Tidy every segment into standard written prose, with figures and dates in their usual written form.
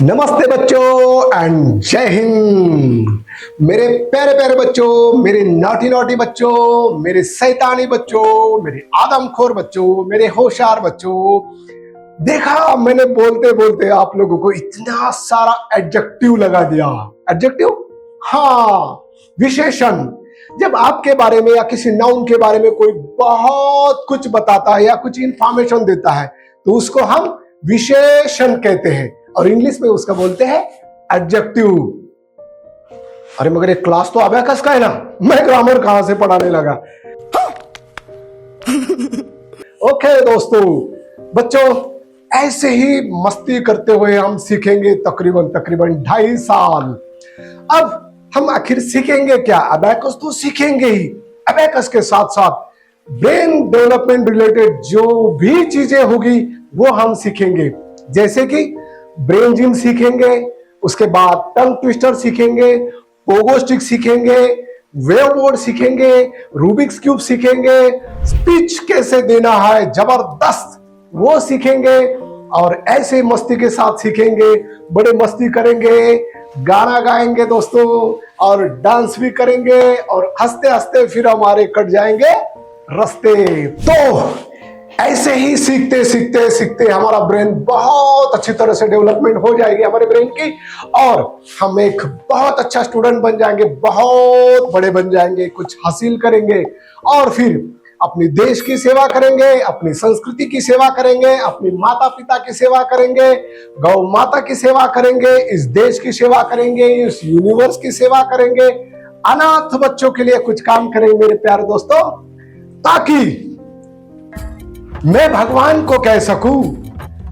नमस्ते बच्चों एंड जय हिंद। मेरे प्यारे प्यारे बच्चों, मेरे नॉटी नॉटी बच्चों, मेरे शैतानी बच्चों, मेरे आदमखोर बच्चों, मेरे होशियार बच्चों। देखा मैंने बोलते बोलते आप लोगों को इतना सारा एडजेक्टिव लगा दिया। एडजेक्टिव, हाँ, विशेषण। जब आपके बारे में या किसी नाउन के बारे में कोई बहुत कुछ बताता है या कुछ इंफॉर्मेशन देता है तो उसको हम विशेषण कहते हैं और इंग्लिश में उसका बोलते हैं एडजेक्टिव। अरे मगर एक क्लास तो अबैकस का है ना, मैं ग्रामर कहां से पढ़ाने लगा। ओके दोस्तों, बच्चों, ऐसे ही मस्ती करते हुए हम सीखेंगे तकरीबन 2.5 साल। अब हम आखिर सीखेंगे क्या? अबैकस तो सीखेंगे ही। अबैकस के साथ साथ ब्रेन डेवलपमेंट रिलेटेड जो भी चीजें होगी वो हम सीखेंगे, जैसे कि ब्रेन जिम सीखेंगे, उसके बाद टंग ट्विस्टर सीखेंगे, पोगो स्टिक सीखेंगे, वेव बोर्ड सीखेंगे, रूबिक्स क्यूब सीखेंगे, स्पीच कैसे देना है जबरदस्त वो सीखेंगे और ऐसे मस्ती के साथ सीखेंगे। बड़े मस्ती करेंगे, गाना गाएंगे दोस्तों और डांस भी करेंगे और हंसते हंसते फिर हमारे कट जाएंगे रास्ते। तो ऐसे ही सीखते सीखते सीखते हमारा ब्रेन बहुत अच्छी तरह से डेवलपमेंट हो जाएगी हमारे ब्रेन की और हम एक बहुत अच्छा स्टूडेंट बन जाएंगे, बहुत बड़े बन जाएंगे, कुछ हासिल करेंगे और फिर अपनी देश की सेवा करेंगे, अपनी संस्कृति की सेवा करेंगे, अपनी माता पिता की सेवा करेंगे, गौ माता की सेवा करेंगे, इस देश की सेवा करेंगे, इस यूनिवर्स की सेवा करेंगे, अनाथ बच्चों के लिए कुछ काम करेंगे मेरे प्यारे दोस्तों, ताकि मैं भगवान को कह सकूं,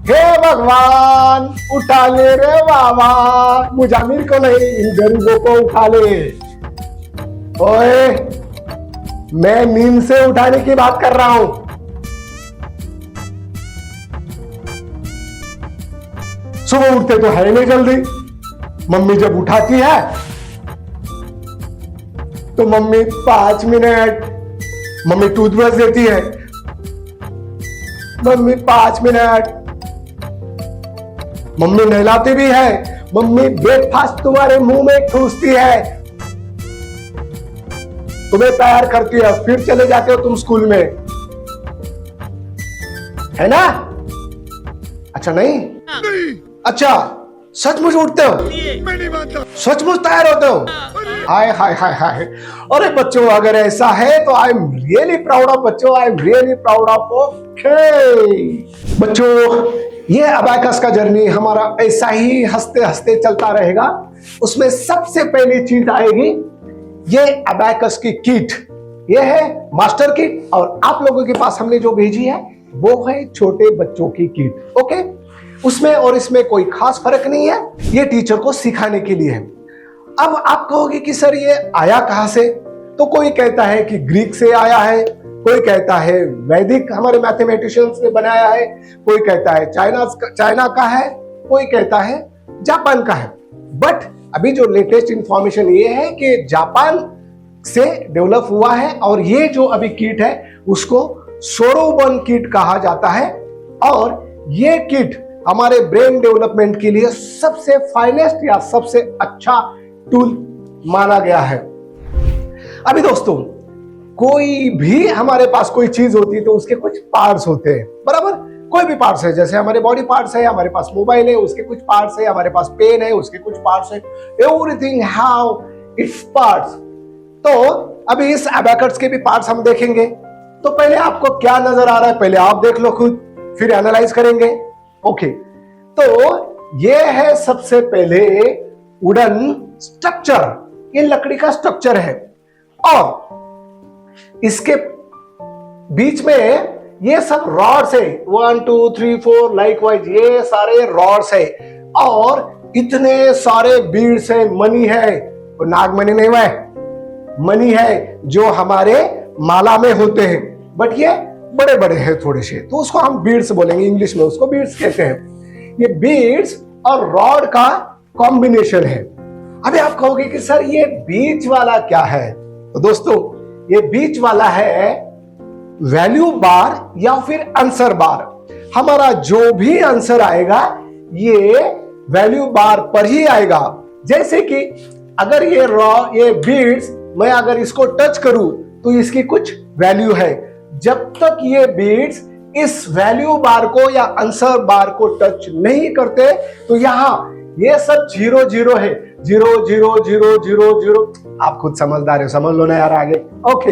हे भगवान उठा ले रे बाबा, मुजामिल को नहीं इन गरीबों को उठा ले। ओए, मैं नींद से उठाने की बात कर रहा हूं। सुबह उठते तो है नहीं जल्दी, मम्मी जब उठाती है तो मम्मी 5 मिनट, मम्मी टूथब्रश देती है, मम्मी 5 मिनट, मम्मी नहलाती भी है, मम्मी ब्रेकफास्ट तुम्हारे मुंह में ठूसती है, तुम्हें तैयार करती है, फिर चले जाते हो तुम स्कूल में, है ना? अच्छा नहीं? अच्छा, सचमुच उठते हो? मैं नहीं मानता। सचमुच तैयार होते हो? हाय हाय हाय हाय। अरे बच्चों, अगर ऐसा है तो I am really proud of बच्चों, I am really proud of. Okay बच्चों, ये अबैकस का जर्नी हमारा ऐसा ही हंसते हंसते चलता रहेगा। उसमें सबसे पहली चीज आएगी ये अबैकस की किट। ये है मास्टर किट और आप लोगों के पास हमने जो भेजी है वो है छोटे बच्चों की किट। ओके, उसमें और इसमें कोई खास फर्क नहीं है, ये टीचर को सिखाने के लिए है। अब आप कहोगे कि सर ये आया कहां से? तो कोई कहता है कि ग्रीक से आया है, कोई कहता है वैदिक हमारे मैथमेटिशियंस ने बनाया है, कोई कहता है चाइना का है, कोई कहता है जापान का है। बट अभी जो लेटेस्ट इंफॉर्मेशन ये है कि जापान से डेवलप हुआ है और ये जो अभी किट है उसको सोरोबन किट कहा जाता है और ये किट हमारे ब्रेन डेवलपमेंट के लिए सबसे फाइनेस्ट या सबसे अच्छा टूल माना गया है। अभी दोस्तों, कोई भी हमारे पास कोई चीज होती है तो उसके कुछ पार्ट्स होते हैं, बराबर? कोई भी पार्ट्स है, जैसे हमारे बॉडी पार्ट्स है, हमारे पास मोबाइल है उसके कुछ पार्ट्स है, हमारे पास पेन है उसके कुछ पार्ट्स है, एवरीथिंग हैव इट्स पार्ट्स। तो अभी इस अबैकस के भी पार्ट्स हम देखेंगे। तो पहले आपको क्या नजर आ रहा है पहले आप देख लो खुद, फिर एनालाइज करेंगे। ओके, तो ये है सबसे पहले वुडन स्ट्रक्चर, ये लकड़ी का स्ट्रक्चर है और इसके बीच में ये सब रॉड्स है, 1 2 3 4 लाइकवाइज ये सारे रॉड्स है और इतने सारे बीड्स है, मनी है, नागमणि नहीं है, मनी है जो हमारे माला में होते हैं, बट ये बड़े बड़े हैं थोड़े से, तो उसको हम बीड्स बोलेंगे, इंग्लिश में उसको बीड्स कहते हैं। ये बीड्स और रॉड का कॉम्बिनेशन है। अभी आप कहोगे कि सर ये बीच वाला क्या है? तो दोस्तों, ये बीच वाला है वैल्यू बार या फिर आंसर बार। हमारा जो भी आंसर आएगा ये वैल्यू बार पर ही आएगा। जैसे कि अगर ये बीड्स मैं अगर इसको टच करूं तो इसकी कुछ वैल्यू है। जब तक ये बीड्स इस वैल्यू बार को या आंसर बार को टच नहीं करते तो यहां ये सब 0 0 है, 0 0 0 0 0। आप खुद समझदार हो, समझ लो ना यार आगे। ओके,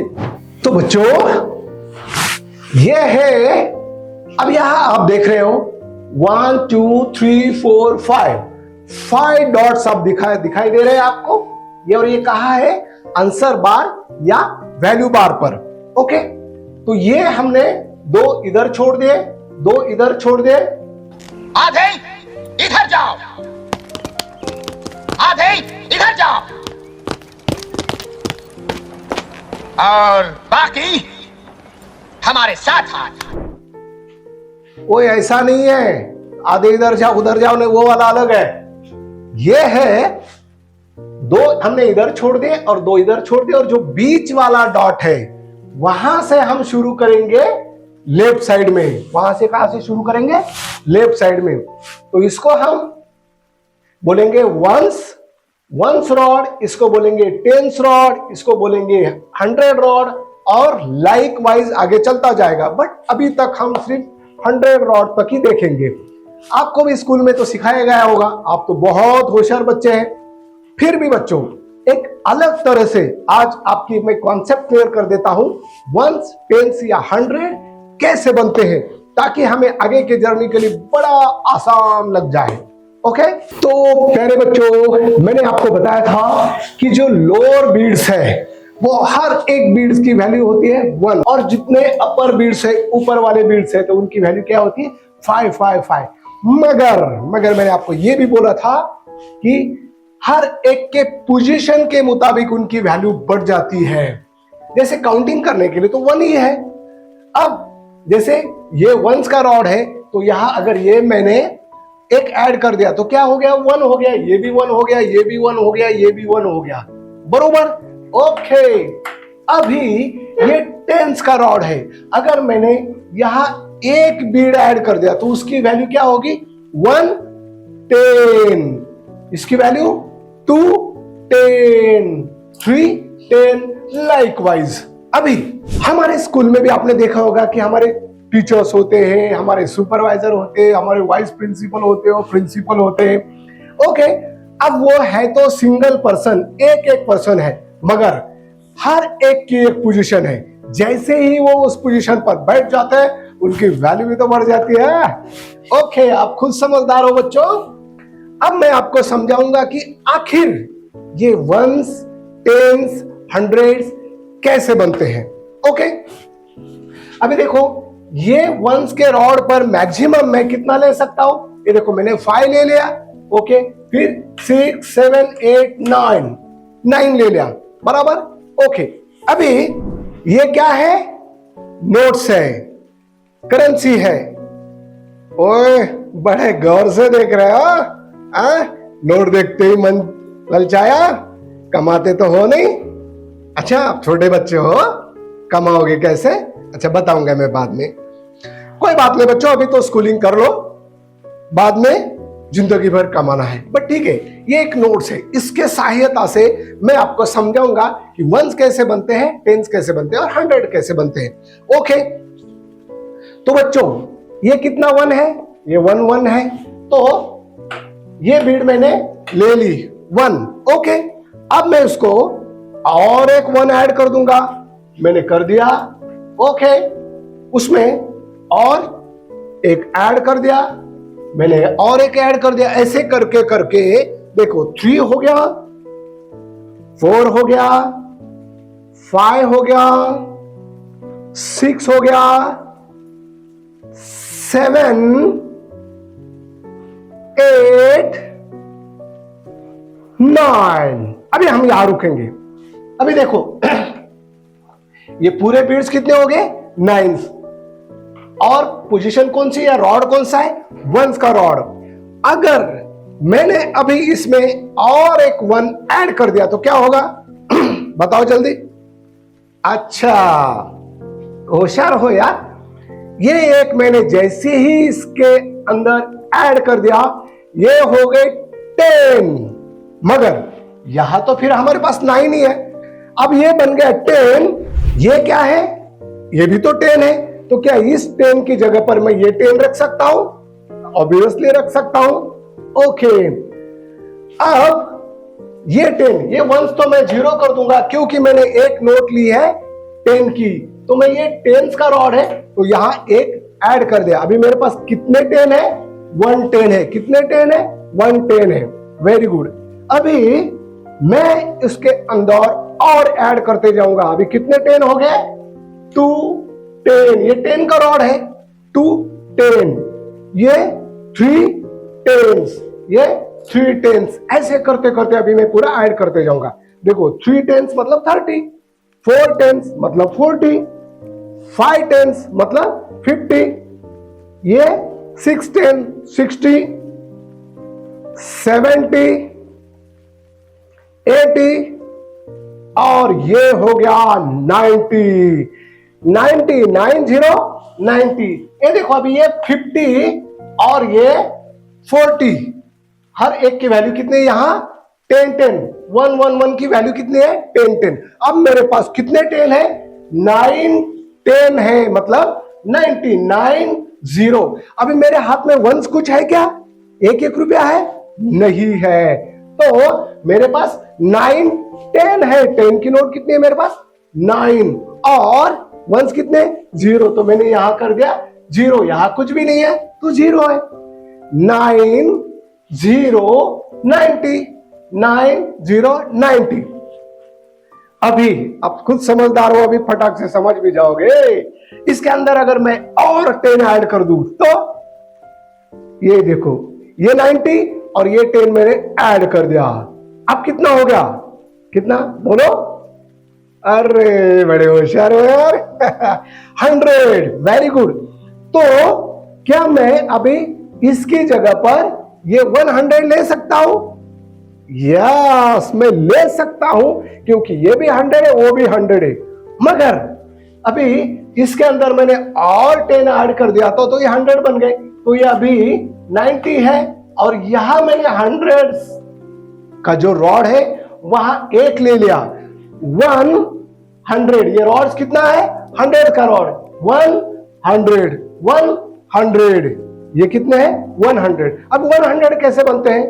तो बच्चों ये है, अब यहां आप देख रहे हो 1 2 3 4 5 डॉट्स अब दिखाई दे रहे हैं आपको। ये और ये कहाँ है? आंसर बार या वैल्यू बार पर। ओके, तो ये हमने 2 इधर छोड़ दिए, 2 इधर छोड़ दिए। आधे इधर जाओ, आधे इधर जाओ, और बाकी हमारे साथ आए। वो ऐसा नहीं है आधे इधर जाओ उधर जाओ, नहीं, वो वाला अलग है। ये है 2 हमने इधर छोड़ दिए और 2 इधर छोड़ दिए, और जो बीच वाला डॉट है वहां से हम शुरू करेंगे लेफ्ट साइड में। वहां से कहां से शुरू करेंगे? लेफ्ट साइड में। तो इसको हम बोलेंगे वंस रॉड, इसको बोलेंगे टेंस रॉड, इसको बोलेंगे 100 रॉड, और लाइक वाइज आगे चलता जाएगा। बट अभी तक हम सिर्फ 100 रॉड तक ही देखेंगे। आपको भी स्कूल में तो सिखाया गया होगा, आप तो बहुत होशियार बच्चे हैं। फिर भी बच्चों एक अलग तरह से आज आपकी मैं कॉन्सेप्ट क्लियर कर देता हूं, वंस, टेंस या 100 कैसे बनते हैं, ताकि हमें आगे के जर्नी के लिए बड़ा आसान लग जाए। ओके, तो प्यारे बच्चों मैंने आपको बताया था कि जो लोअर बीड्स है वो हर एक बीड्स की वैल्यू होती है 1, और जितने अपर बीड्स है, ऊपर वाले बीड्स है, तो उनकी वैल्यू क्या होती है? 5 5 5। मगर मैंने आपको ये भी बोला था कि हर एक के पोजीशन के मुताबिक उनकी वैल्यू बढ़ जाती है। जैसे काउंटिंग करने के लिए तो 1 ही है। अब जैसे ये वंस का रॉड है, तो यहां अगर ये मैंने एक ऐड कर दिया तो क्या हो गया? 1 हो गया, ये भी 1 हो गया, ये भी 1 हो गया, ये भी 1 हो गया, बरोबर। ओके, अभी ये टेंस का रॉड है, अगर मैंने यहां एक बीड ऐड कर दिया तो उसकी वैल्यू क्या होगी? 1 10, इसकी वैल्यू 2 10, 3 10, लाइकवाइज। अभी हमारे स्कूल में भी आपने देखा होगा कि हमारे टीचर्स होते हैं, हमारे सुपरवाइजर होते हैं, हमारे वाइस प्रिंसिपल होते हैं और प्रिंसिपल होते हैं। ओके, अब वो है तो सिंगल पर्सन, एक पर्सन है, मगर हर एक की एक पोजीशन है। जैसे ही वो उस पोजीशन पर बैठ जाते हैं उनकी वैल्यू भी तो बढ़ जाती है। ओके, आप खुद समझदार हो बच्चों। अब मैं आपको समझाऊंगा कि आखिर ये वंस, टेंस, 100 कैसे बनते हैं। ओके, अभी देखो ये वंस के रॉड पर मैक्सिमम मैं कितना ले सकता हूं? ये देखो मैंने 5 ले लिया। ओके, फिर 6 7 8 9 ले लिया, बराबर। ओके, अभी ये क्या है? नोट्स है, करेंसी है। ओए बड़े गौर से देख रहे हो? नोट देखते ही मन ललचाया? कमाते तो हो नहीं? अच्छा, आप छोटे बच्चे हो, कमाओगे कैसे? अच्छा, बताऊंगा मैं बाद में। कोई बात नहीं बच्चों, अभी तो स्कूलिंग कर लो, बाद में जिंदगी भर कमाना है। बट ठीक है, ये एक नोट्स है, इसके सहायता से मैं आपको समझाऊंगा कि वंस कैसे बनते हैं, टेंस कैसे बनते हैं और 100 कैसे बनते हैं। ओके, तो बच्चों ये कितना 1 है? ये 1 है, तो ये बीड मैंने ले ली 1। ओके, अब मैं इसको और एक 1 ऐड कर दूंगा, मैंने कर दिया। ओके, उसमें और एक ऐड कर दिया, मैंने और एक ऐड कर दिया। ऐसे करके करके देखो 3 हो गया, 4 हो गया, 5 हो गया, 6 हो गया, 7 8 9। अभी हम यहां रुकेंगे। अभी देखो ये पूरे बीड्स कितने हो गए? 9। और पोजीशन कौन सी है? रॉड कौन सा है? वंस का रॉड। अगर मैंने अभी इसमें और एक 1 ऐड कर दिया तो क्या होगा? बताओ जल्दी। अच्छा, होशियार हो यार। ये एक मैंने जैसे ही इसके अंदर ऐड कर दिया, ये हो गए 10, मगर यहां तो फिर हमारे पास 9 ही है। अब ये बन गया 10, ये क्या है, ये भी तो 10 है, तो क्या इस 10 की जगह पर मैं ये 10 रख सकता हूं? ऑब्वियसली रख सकता हूं। ओके, अब ये 10, ये वंस तो मैं 0 कर दूंगा क्योंकि मैंने एक नोट ली है 10 की, तो मैं ये 10s का रॉड है तो यहां एक ऐड कर दिया। अभी मेरे पास कितने 10 है? 1 10 है। कितने 10 है? 1 10 है। Very good. अभी मैं इसके अंदर और ऐड करते जाऊंगा। अभी कितने 10 हो गए? 2 10, ये 10 का रॉड है, 2 10, ये 3 10s, ये 3 10s, ऐसे करते करते अभी मैं पूरा ऐड करते जाऊंगा। देखो 3 10s मतलब 30, 4 10s मतलब 40, 5 10s मतलब 50, ये 6 10 60, 70, 80 और ये हो गया 90, 90 90 90। ये देखो अभी ये 50 और ये 40, हर एक की वैल्यू कितनी है यहां? 10 10, 1 1 1 की वैल्यू कितनी है? 10 10। अब मेरे पास कितने 10 है? 9 10 है, मतलब 99 0। अभी मेरे हाथ में वंस कुछ है क्या? 1 रुपया है? नहीं है। तो मेरे पास 9 10 है। 10 की नोट कितनी है मेरे पास? 9, और वंस कितने? 0, तो मैंने यहां कर दिया 0। यहां कुछ भी नहीं है तो 0 है। 9 0 90, 9 0 90। अभी आप खुद समझदार हो, अभी फटाक से समझ भी जाओगे। इसके अंदर अगर मैं और 10 ऐड कर दूं तो ये देखो, ये 90 और ये 10 मैंने ऐड कर दिया। अब कितना हो गया? कितना बोलो? अरे बड़े होशियार हो यार। 100। Very good. तो क्या मैं अभी इसकी जगह पर ये 100 ले सकता हूं? यस, मैं ले सकता हूं क्योंकि ये भी 100 है, वो भी 100 है। मगर अभी इसके अंदर मैंने और 10 ऐड कर दिया तो ये 100 बन गए। तो ये अभी 90 है और यहां मैंने 100 का जो रॉड है वहां एक ले लिया। 100, ये रॉड कितना है? 100 का रॉड। 100 100, ये कितने हैं? 100। अब 100 कैसे बनते हैं?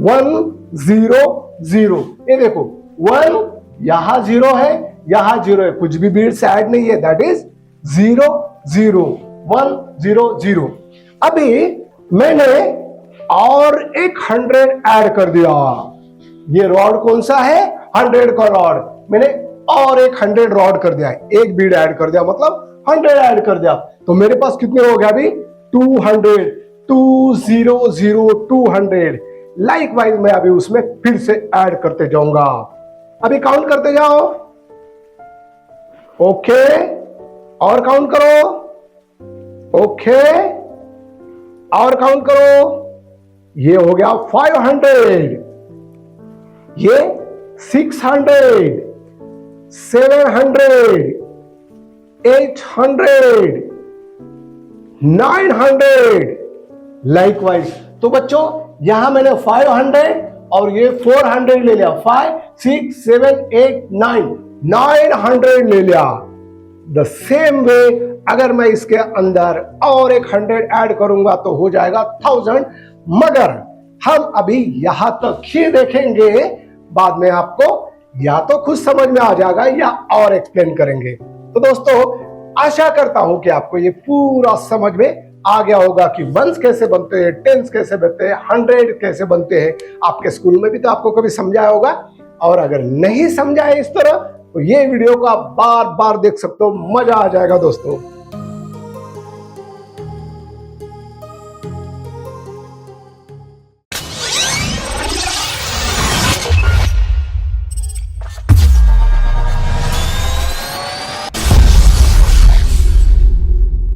1 0 0। ये देखो 1 यहां 0 है, यहां 0 है, कुछ भी बीट्स ऐड नहीं है, दैट इज 0 0 1 0 0। अभी मैंने और एक 100 ऐड कर दिया। ये रॉड कौन सा है? 100 का रॉड। मैंने और एक 100 रॉड कर दिया, एक बीड ऐड कर दिया, मतलब 100 ऐड कर दिया। तो मेरे पास कितने हो गया अभी? 200, 2 0 0 200। लाइकवाइज मैं अभी उसमें फिर से ऐड करते जाऊंगा। अभी काउंट करते जाओ। ओके, और काउंट करो। ओके, और काउंट करो। ये हो गया 500, ये 600, 700, 800, 900। लाइकवाइज तो बच्चों यहां मैंने 500 और ये 400 ले लिया। 5 6 7 8 9 900 ले लिया। द सेम वे अगर मैं इसके अंदर और एक 100 ऐड करूंगा तो हो जाएगा 1000। मगर हम अभी यहां तक ही देखेंगे, बाद में आपको या तो खुद समझ में आ जाएगा या और एक्सप्लेन करेंगे। तो दोस्तों आशा करता हूं कि आपको ये पूरा समझ में आ गया होगा कि वंस कैसे बनते हैं, टेंस कैसे बनते हैं, 100 कैसे बनते हैं। आपके स्कूल में भी तो आपको कभी समझाया होगा, और अगर नहीं समझाए इस तरह तो ये वीडियो को आप बार बार देख सकते हो, मजा आ जाएगा दोस्तों।